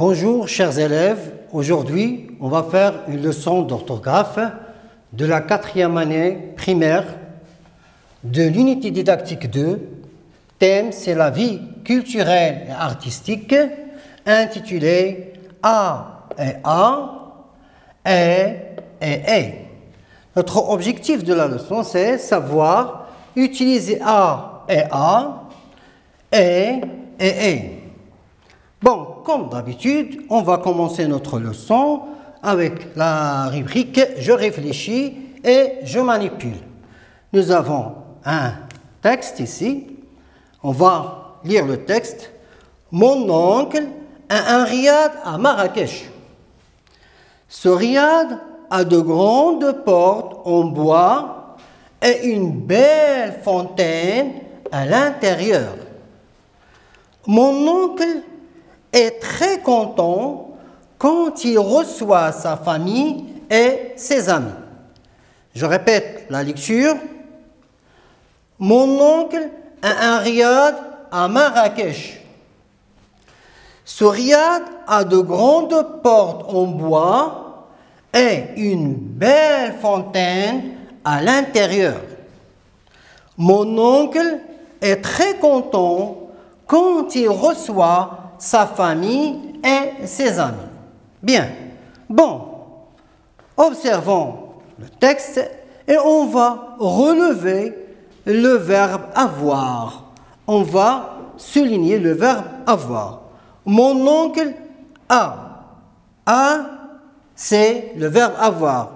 Bonjour chers élèves, aujourd'hui on va faire une leçon d'orthographe de la 4e année primaire de l'unité didactique 2. Thème c'est la vie culturelle et artistique, intitulé A et A, et. Notre objectif de la leçon c'est savoir utiliser A et A, et. Bon, comme d'habitude, on va commencer notre leçon avec la rubrique « Je réfléchis et je manipule ». Nous avons un texte ici. On va lire le texte. « Mon oncle a un riad à Marrakech. Ce riad a de grandes portes en bois et une belle fontaine à l'intérieur. Mon oncle est très content quand il reçoit sa famille et ses amis. » Je répète la lecture. « Mon oncle a un riad à Marrakech. Ce riad a de grandes portes en bois et une belle fontaine à l'intérieur. Mon oncle est très content quand il reçoit sa famille et ses amis. » Bien. Bon. Observons le texte et on va relever le verbe avoir. On va souligner le verbe avoir. Mon oncle a. A, c'est le verbe avoir.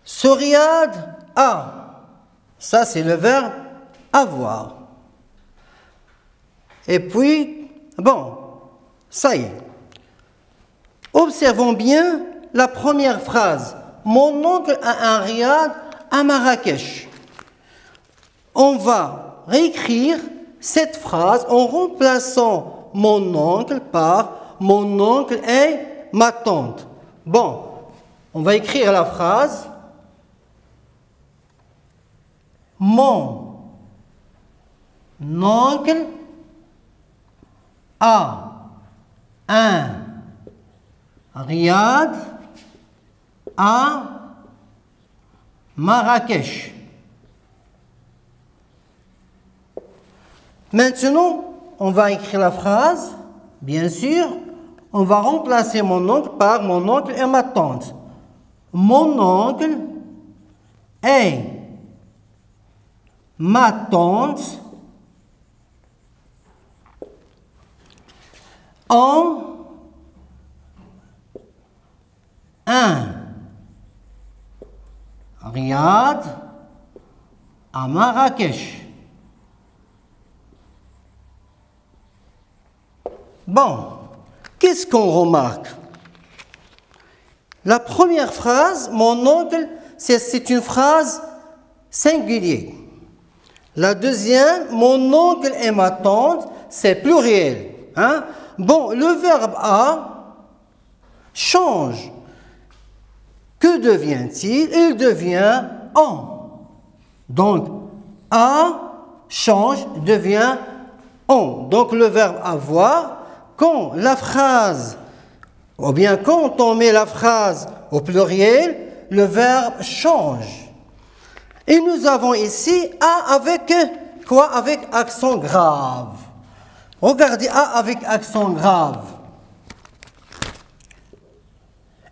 Ce riad a. Ça, c'est le verbe avoir. Et puis, bon, ça y est. Observons bien la première phrase. Mon oncle a un riad à Marrakech. On va réécrire cette phrase en remplaçant mon oncle par mon oncle et ma tante. Bon, on va écrire la phrase. Mon oncle a un riad à Marrakech. Maintenant, on va écrire la phrase. Bien sûr, on va remplacer mon oncle par mon oncle et ma tante. Mon oncle et ma tante ont un riad à Marrakech. Bon, qu'est-ce qu'on remarque? La première phrase, mon oncle, c'est une phrase singulière. La deuxième, mon oncle et ma tante, c'est pluriel. Hein? Bon, le verbe a change. Que devient-il? Il devient on. Donc, a change, devient on. Donc, le verbe avoir, quand la phrase, ou bien quand on met la phrase au pluriel, le verbe change. Et nous avons ici a avec quoi? Avec accent grave. Regardez A avec accent grave.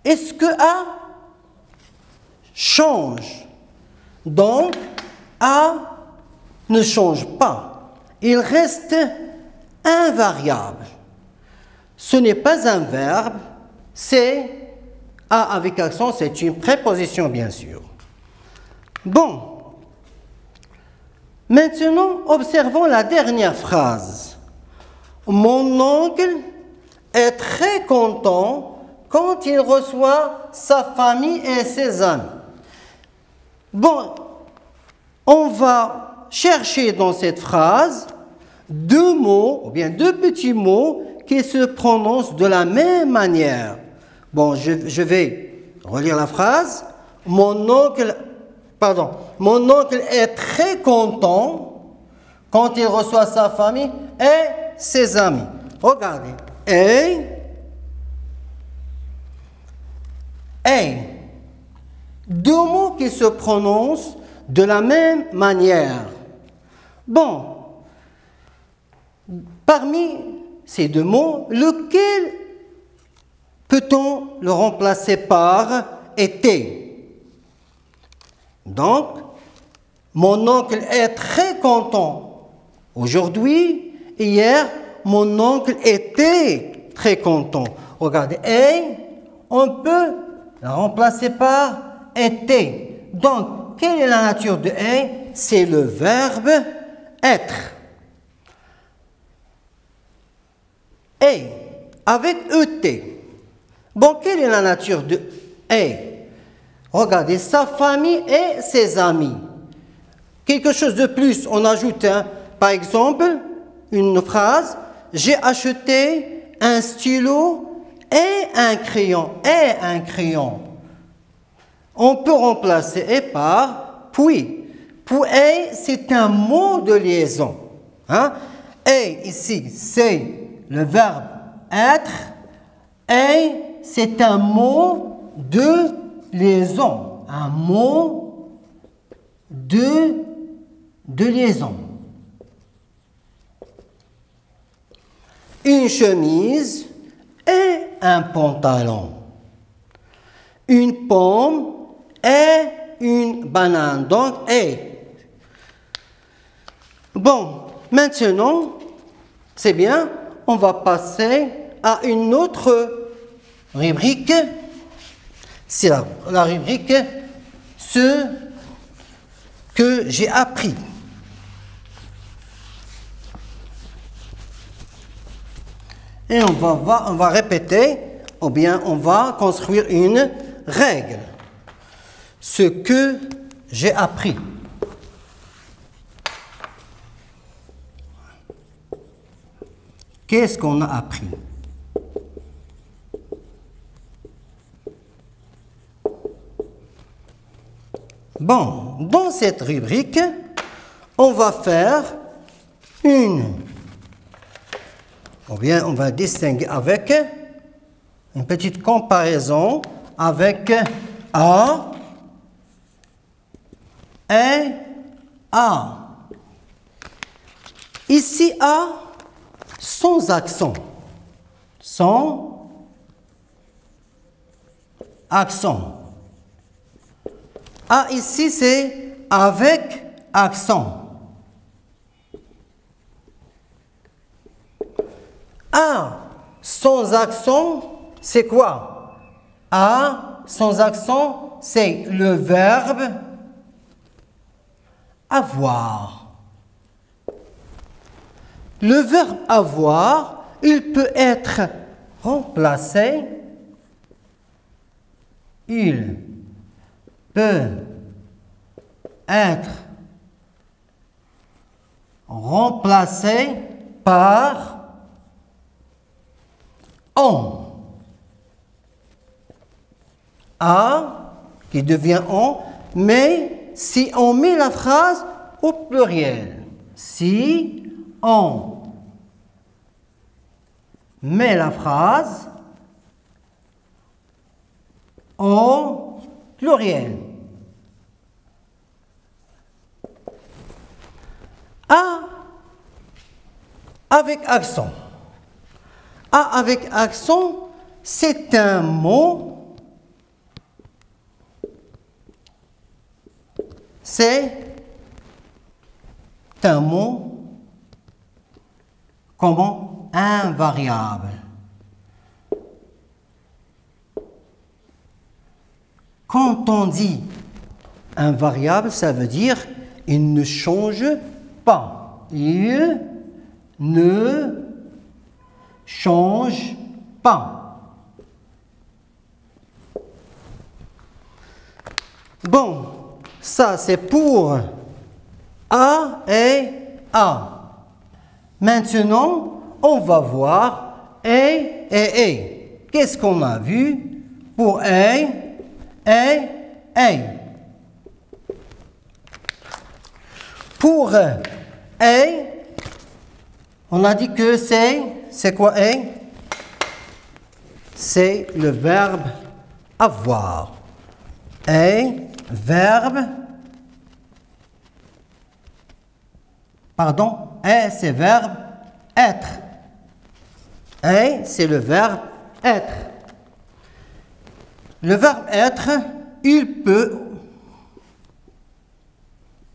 Est-ce que A change? Donc, A ne change pas. Il reste invariable. Ce n'est pas un verbe, c'est A avec accent, c'est une préposition bien sûr. Bon. Maintenant, observons la dernière phrase. Mon oncle est très content quand il reçoit sa famille et ses amis. Bon, on va chercher dans cette phrase deux mots, ou bien deux petits mots qui se prononcent de la même manière. Bon, je vais relire la phrase. Mon oncle est très content quand il reçoit sa famille et ses amis. Regardez. Deux mots qui se prononcent de la même manière. Bon, parmi ces deux mots, lequel peut-on le remplacer par était? Donc, mon oncle est très content. Aujourd'hui, hier, mon oncle était très content. Regardez, on peut la remplacer par était. Donc, quelle est la nature de c'est le verbe être. Avec ET. Bon, quelle est la nature de Regardez, sa famille et ses amis. Quelque chose de plus, on ajoute, par exemple, une phrase. J'ai acheté un stylo et un crayon. On peut remplacer par puis. Pour c'est un mot de liaison. Ici, c'est le verbe être. C'est un mot de liaison. Un mot de liaison. Une chemise et un pantalon. Une pomme et une banane. Donc, Bon, maintenant, c'est bien, on va passer à une autre rubrique. C'est la rubrique « Ce que j'ai appris ». Et on va répéter, ou bien on va construire une règle. Ce que j'ai appris. Qu'est-ce qu'on a appris? Bon, dans cette rubrique, on va faire on va distinguer avec une petite comparaison avec A et A. Ici, A, sans accent. Sans accent. A ici, c'est avec accent. A sans accent, c'est quoi? A sans accent, c'est le verbe avoir. Le verbe avoir, il peut être remplacé. Il peut être remplacé par on. A qui devient on, mais si on met la phrase au pluriel, si on met la phrase au pluriel. A avec accent. A avec accent, c'est un mot. C'est un mot comment? Invariable. Quand on dit invariable, ça veut dire il ne change pas. Il ne change pas. Bon, ça c'est pour A et A. Maintenant, on va voir et. Qu'est-ce qu'on a vu pour et. Pour on a dit que c'est c'est quoi est? C'est le verbe avoir. Verbe. Pardon, c'est verbe être. C'est le verbe être. Le verbe être, il peut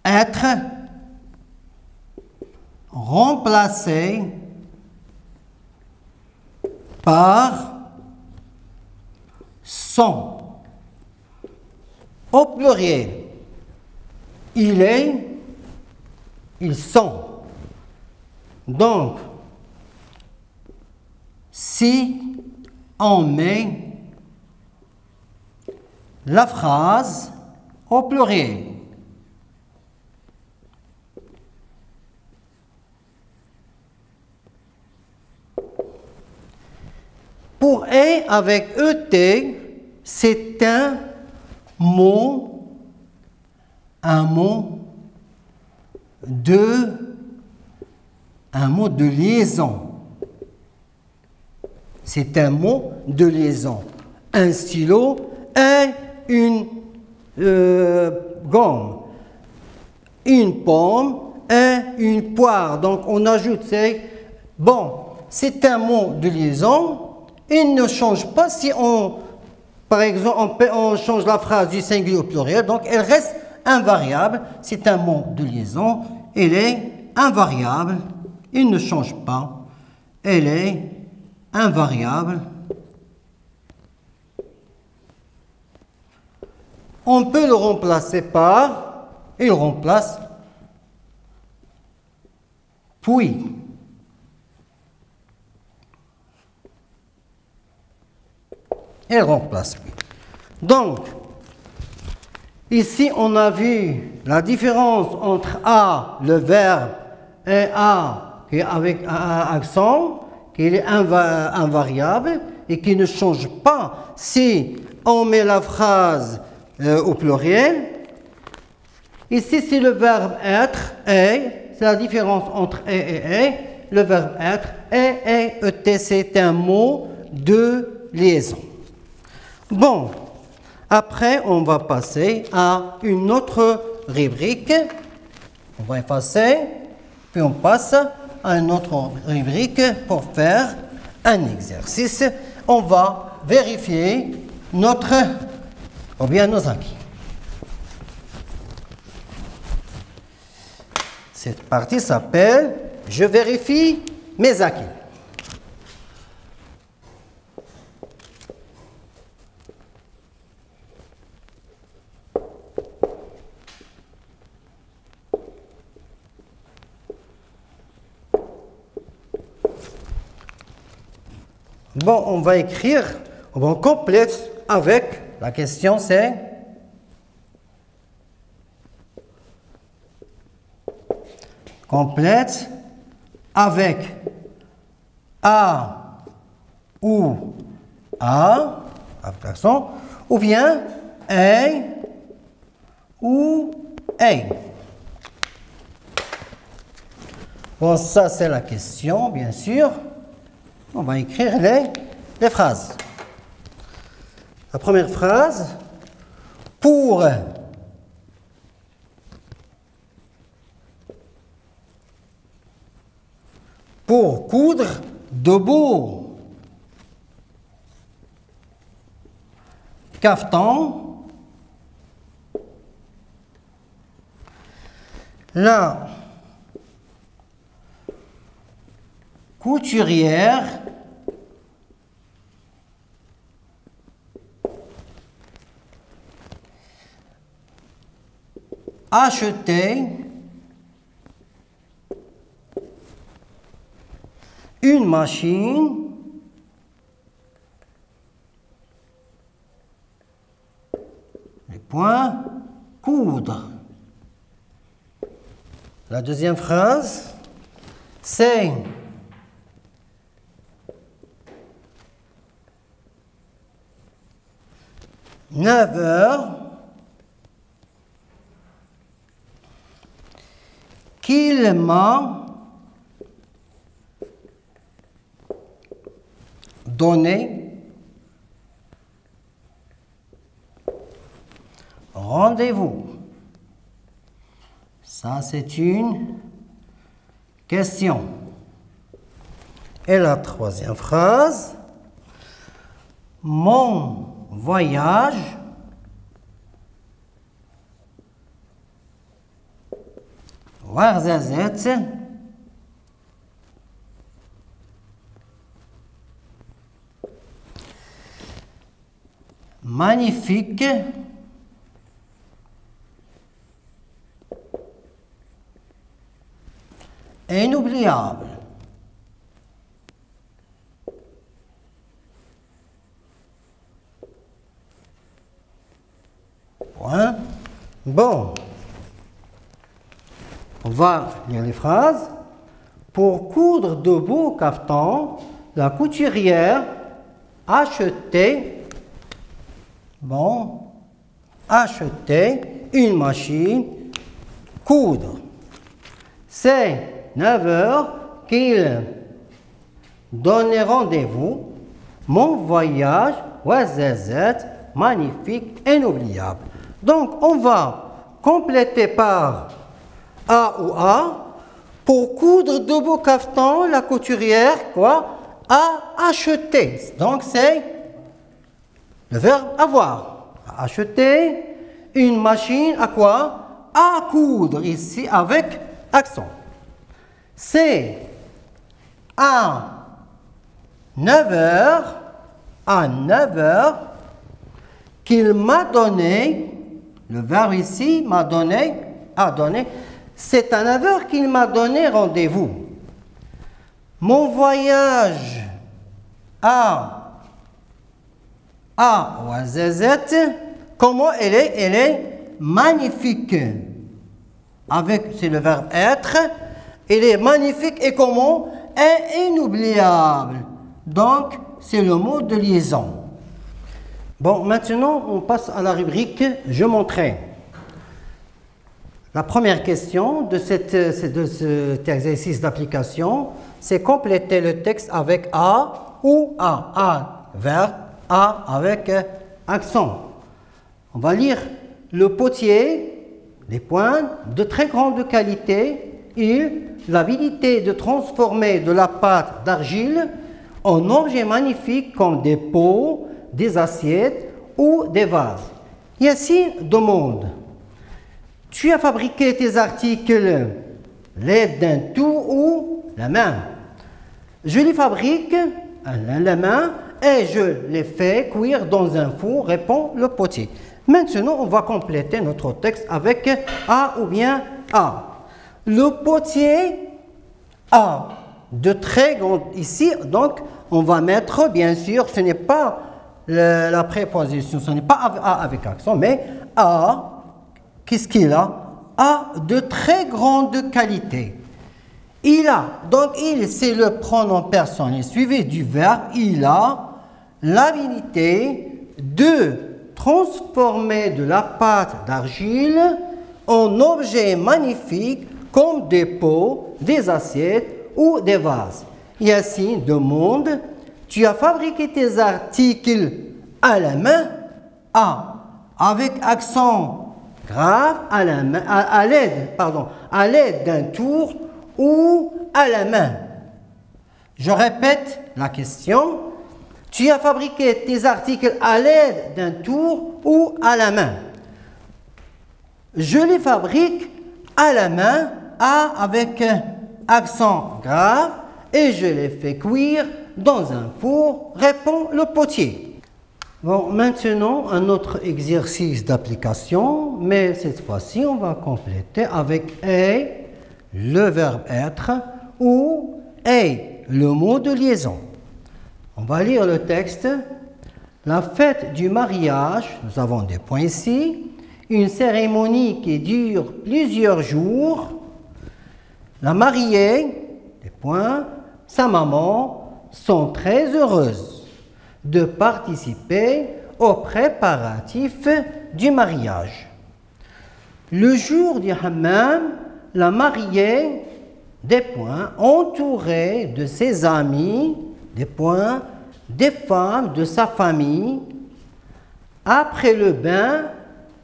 être remplacé par sont. Au pluriel, il est, ils sont. Donc, si on met la phrase au pluriel, pour et avec ET, c'est un mot de liaison. C'est un mot de liaison. Un stylo et une gomme. Une pomme et une poire. Donc on ajoute, c'est un mot de liaison. Il ne change pas si on, par exemple, on change la phrase du singulier au pluriel. Donc elle reste invariable. C'est un mot de liaison. Elle est invariable. Il ne change pas. Elle est invariable. On peut le remplacer par, il remplace puis. Elle remplace puis. Donc, ici on a vu la différence entre A, le verbe, et A, qui est avec un accent, qui est invariable et qui ne change pas si on met la phrase au pluriel. Ici, c'est le verbe être, est, c'est la différence entre et. Le verbe être, et, c'est un mot de liaison. Bon, après, on va passer à une autre rubrique. On va effacer, puis on passe à une autre rubrique pour faire un exercice. On va vérifier nos acquis. Cette partie s'appelle « Je vérifie mes acquis ». Bon, on va écrire, on complète avec, la question c'est complète avec A ou A, accent, ou bien A ou A. Bon, ça c'est la question, bien sûr. On va écrire les phrases. La première phrase, pour coudre debout. Cafetan. La couturière achetait une machine coudre. La deuxième phrase, c'est 9 heures qu'il m'a donner rendez-vous. Ça, c'est une question. Et la troisième phrase, mon voyage Ouarzazate magnifique et inoubliable. Point. Bon. On va lire les phrases. Pour coudre de beaux cafetans, la couturière achetait une machine coudre. C'est 9 heures qu'il donnait rendez-vous. Mon voyage Ouarzazate, magnifique, inoubliable. Donc, on va compléter par A ou A. Pour coudre de beaux cafetans, la couturière, quoi, a acheté. Donc, c'est le verbe avoir. A acheté une machine à quoi? À coudre, ici, avec accent. C'est à 9 heures, qu'il m'a donné, le verbe ici, m'a donné, a donné, c'est à 9 heures qu'il m'a donné rendez-vous. Mon voyage à Ouarzazate, comment elle est? Elle est magnifique. Avec, c'est le verbe être. Elle est magnifique et comment? Et inoubliable. Donc, c'est le mot de liaison. Bon, maintenant, on passe à la rubrique « Je montrais ». La première question de cet exercice d'application, c'est compléter le texte avec A ou A. A, verbe, A avec accent. On va lire le potier, les points, de très grande qualité, l'habilité de transformer de la pâte d'argile en objets magnifiques comme des pots, des assiettes ou des vases. Yassine demande: tu as fabriqué tes articles l'aide d'un tour ou la main? Je les fabrique à la main et je les fais cuire dans un four, répond le potier. Maintenant, on va compléter notre texte avec A ou bien A. Le potier a de très grandes... Ici, donc, on va mettre, bien sûr, ce n'est pas la préposition, ce n'est pas A avec accent, mais A. Qu'est-ce qu'il a? A de très grande qualité. Il a, donc il, c'est le pronom personnel suivi du verbe, il a l'habilité de transformer de la pâte d'argile en objets magnifiques comme des pots, des assiettes ou des vases. Yassine demande: tu as fabriqué tes articles à la main? A, avec accent grave, à la main, à l'aide d'un tour ou à la main. Je répète la question. Tu as fabriqué tes articles à l'aide d'un tour ou à la main? Je les fabrique à la main, avec accent grave, et je les fais cuire dans un four, répond le potier. Bon, maintenant, un autre exercice d'application, mais cette fois-ci, on va compléter avec « est », le verbe « être » ou « est », le mot de liaison. On va lire le texte. La fête du mariage, nous avons des points ici, une cérémonie qui dure plusieurs jours. La mariée, des points, sa maman sont très heureuses de participer aux préparatifs du mariage. Le jour du hammam, la mariée, des points, entourée de ses amis, des points, des femmes de sa famille. Après le bain,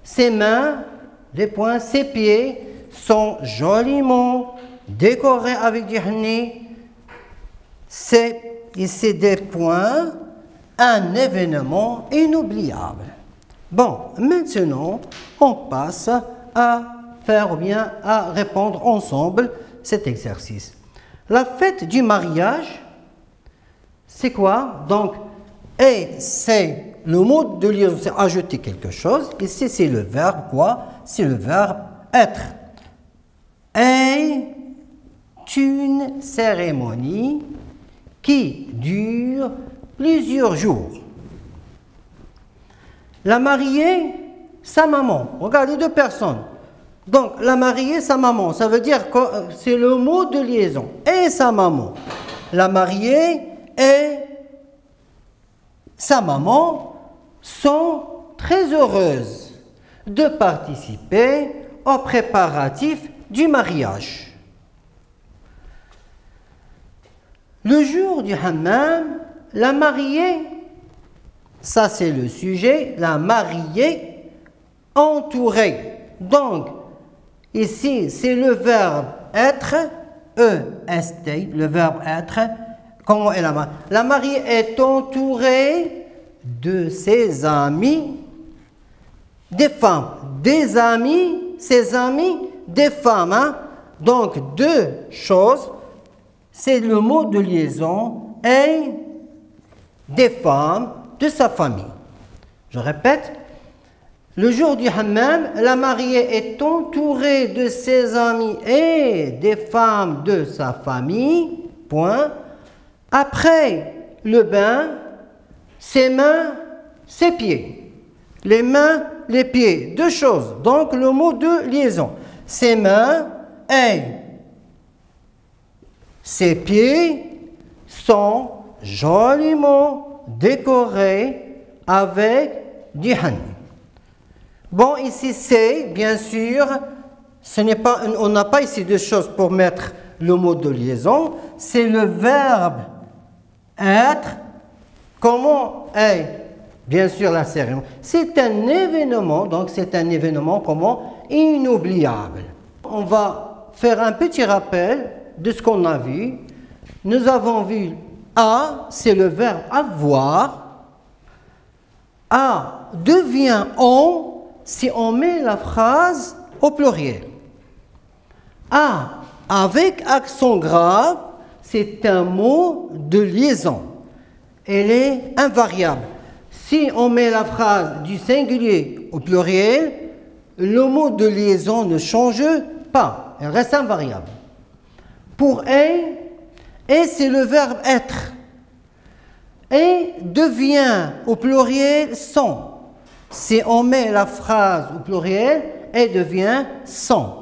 ses mains, les poings, ses pieds sont joliment décorés avec du honey. C'est ici des points, un événement inoubliable. Bon, maintenant, on passe à faire ou bien à répondre ensemble cet exercice. La fête du mariage, c'est quoi? Donc, et c'est le mot de liaison, c'est ajouter quelque chose. Ici, c'est le verbe quoi? C'est le verbe être. Est une cérémonie qui dure plusieurs jours. La mariée, sa maman. Regardez, deux personnes. Donc, la mariée, sa maman. Ça veut dire que c'est le mot de liaison. Et sa maman. La mariée et sa maman sont très heureuses de participer aux préparatifs du mariage. Le jour du hammam, la mariée, ça c'est le sujet, la mariée entourée. Donc, ici c'est le verbe être, E-S-T, le verbe être. Comment est la mariée? La mariée est entourée de ses amis, des femmes, des amis, ses amis, des femmes. Hein? Donc, deux choses, c'est le mot de liaison et des femmes de sa famille. Je répète, le jour du hammam, la mariée est entourée de ses amis et des femmes de sa famille. Point. Après le bain, ses mains, ses pieds. Les mains, les pieds. Deux choses. Donc, le mot de liaison. Ses mains et ses pieds sont joliment décorés avec du honey. Bon, ici, c'est, bien sûr, on n'a pas ici de choses pour mettre le mot de liaison. C'est le verbe être. Comment est, bien sûr, la cérémonie. C'est un événement, donc c'est un événement, comment? Inoubliable. On va faire un petit rappel de ce qu'on a vu. Nous avons vu A, c'est le verbe avoir. A devient on si on met la phrase au pluriel. A avec accent grave, c'est un mot de liaison. Elle est invariable. Si on met la phrase du singulier au pluriel, le mot de liaison ne change pas. Elle reste invariable. Pour et c'est le verbe être. Et devient au pluriel sont. Si on met la phrase au pluriel, et devient sont.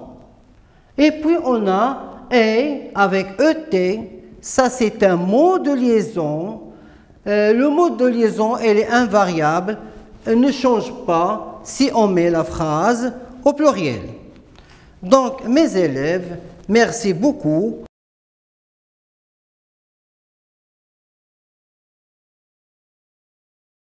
Et puis on a et avec et, ça c'est un mot de liaison. Le mot de liaison, elle est invariable, elle ne change pas si on met la phrase au pluriel. Donc, mes élèves, merci beaucoup.